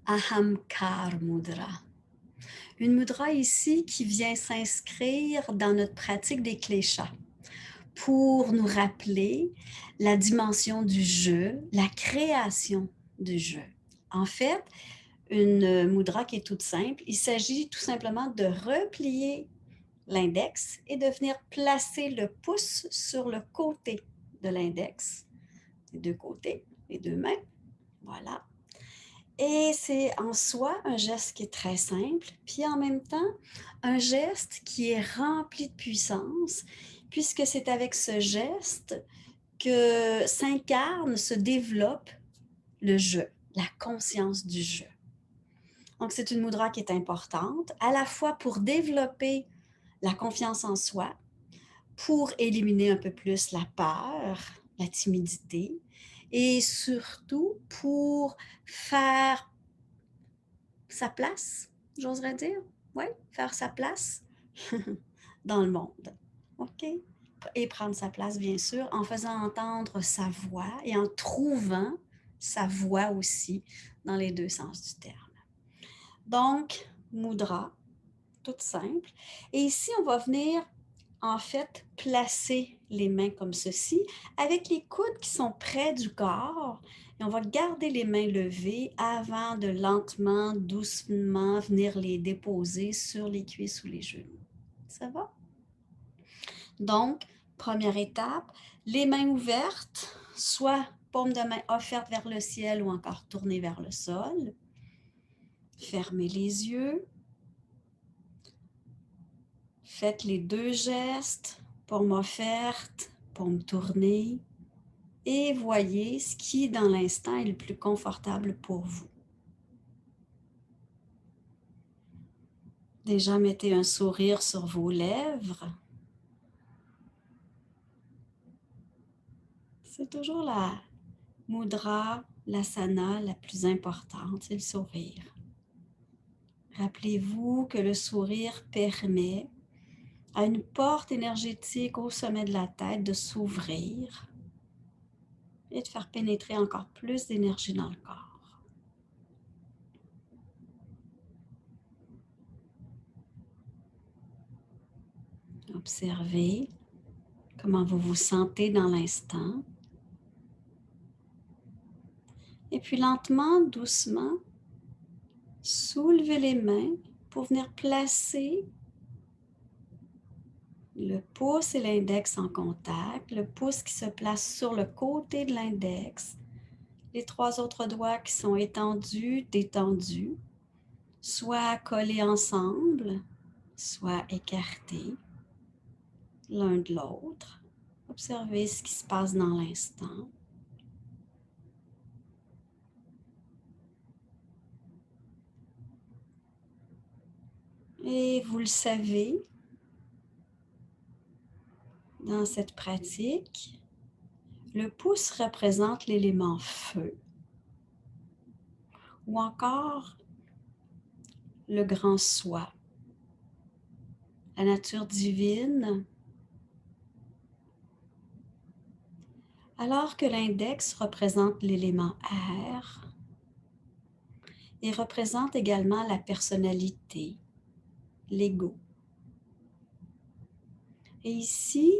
Ahamkar Mudra. Une mudra ici qui vient s'inscrire dans notre pratique des kleshas pour nous rappeler la dimension du jeu, la création du jeu. En fait, une mudra qui est toute simple, il s'agit tout simplement de replier l'index et de venir placer le pouce sur le côté de l'index, les deux côtés, les deux mains, voilà. Et c'est en soi un geste qui est très simple, puis en même temps, un geste qui est rempli de puissance, puisque c'est avec ce geste que s'incarne, se développe le jeu, la conscience du jeu. Donc, c'est une mudra qui est importante, à la fois pour développer la confiance en soi, pour éliminer un peu plus la peur, la timidité, et surtout pour faire sa place, j'oserais dire. Oui, faire sa place dans le monde. OK? Et prendre sa place, bien sûr, en faisant entendre sa voix et en trouvant sa voix aussi dans les deux sens du terme. Donc, mudra, toute simple. Et ici, on va venir, en fait, placer les mains comme ceci, avec les coudes qui sont près du corps. Et on va garder les mains levées avant de lentement, doucement venir les déposer sur les cuisses ou les genoux. Ça va? Donc, première étape, les mains ouvertes, soit paume de main offerte vers le ciel ou encore tournée vers le sol. Fermez les yeux. Faites les deux gestes, paume offerte, paume tournée, et voyez ce qui, dans l'instant, est le plus confortable pour vous. Déjà, mettez un sourire sur vos lèvres. C'est toujours la mudra, l'asana la plus importante, c'est le sourire. Rappelez-vous que le sourire permet à une porte énergétique au sommet de la tête de s'ouvrir et de faire pénétrer encore plus d'énergie dans le corps. Observez comment vous vous sentez dans l'instant. Et puis lentement, doucement, soulevez les mains pour venir placer le pouce et l'index en contact. Le pouce qui se place sur le côté de l'index. Les trois autres doigts qui sont étendus, détendus, soit collés ensemble, soit écartés l'un de l'autre. Observez ce qui se passe dans l'instant. Et vous le savez, dans cette pratique, le pouce représente l'élément feu ou encore le grand soi, la nature divine, alors que l'index représente l'élément air et représente également la personnalité, l'ego. Et ici,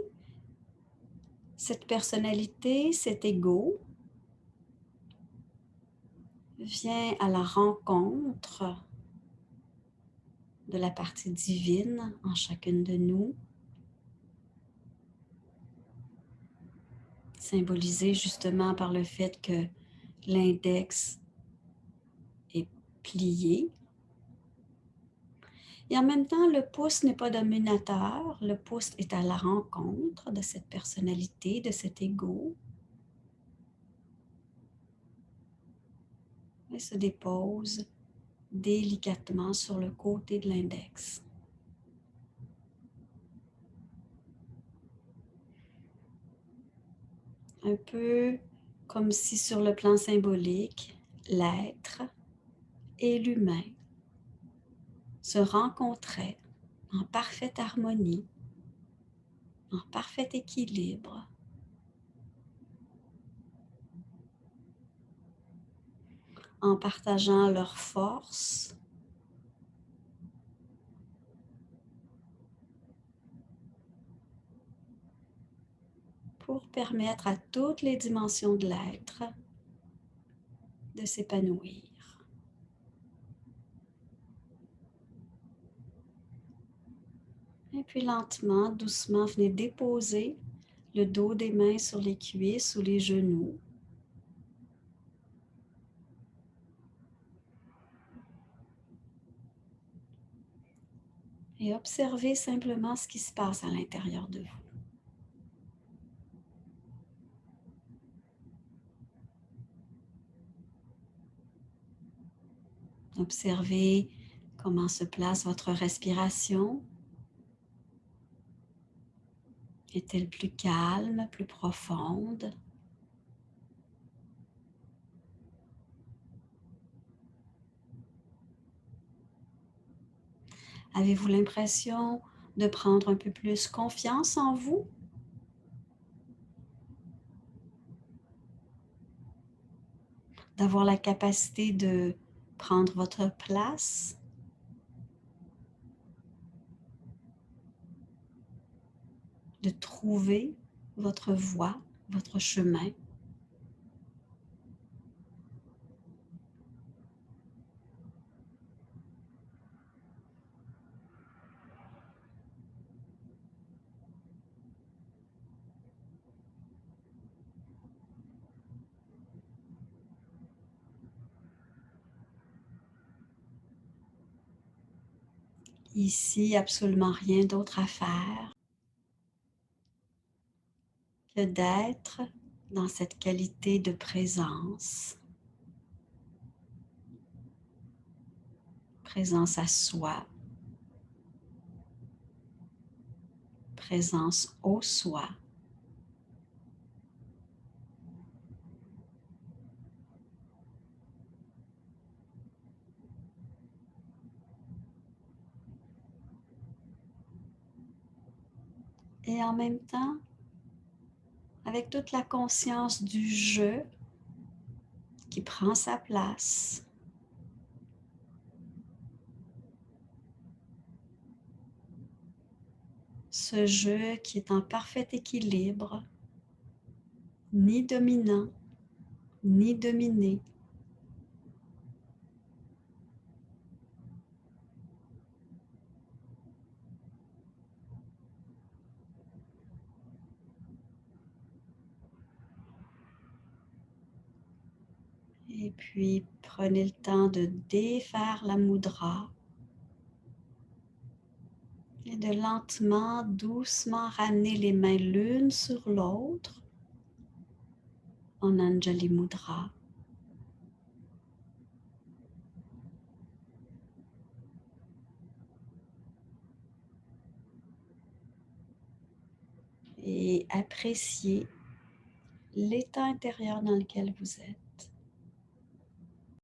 cette personnalité, cet ego, vient à la rencontre de la partie divine en chacune de nous, symbolisée justement par le fait que l'index est plié. Et en même temps, le pouce n'est pas dominateur, le pouce est à la rencontre de cette personnalité, de cet ego. Et se dépose délicatement sur le côté de l'index. Un peu comme si sur le plan symbolique, l'être et l'humain se rencontraient en parfaite harmonie, en parfait équilibre. en partageant leur force. Pour permettre à toutes les dimensions de l'être de s'épanouir. Et puis lentement, doucement, venez déposer le dos des mains sur les cuisses ou les genoux. Et observez simplement ce qui se passe à l'intérieur de vous. Observez comment se place votre respiration. Est-elle plus calme, plus profonde? Avez-vous l'impression de prendre un peu plus confiance en vous? D'avoir la capacité de prendre votre place? De trouver votre voie, votre chemin? Ici, absolument rien d'autre à faire que d'être dans cette qualité de présence, présence à soi, présence au soi. Et en même temps, avec toute la conscience du jeu qui prend sa place, ce jeu qui est en parfait équilibre, ni dominant, ni dominé. Et puis, prenez le temps de défaire la mudra et de lentement, doucement ramener les mains l'une sur l'autre en Anjali Mudra. Et appréciez l'état intérieur dans lequel vous êtes.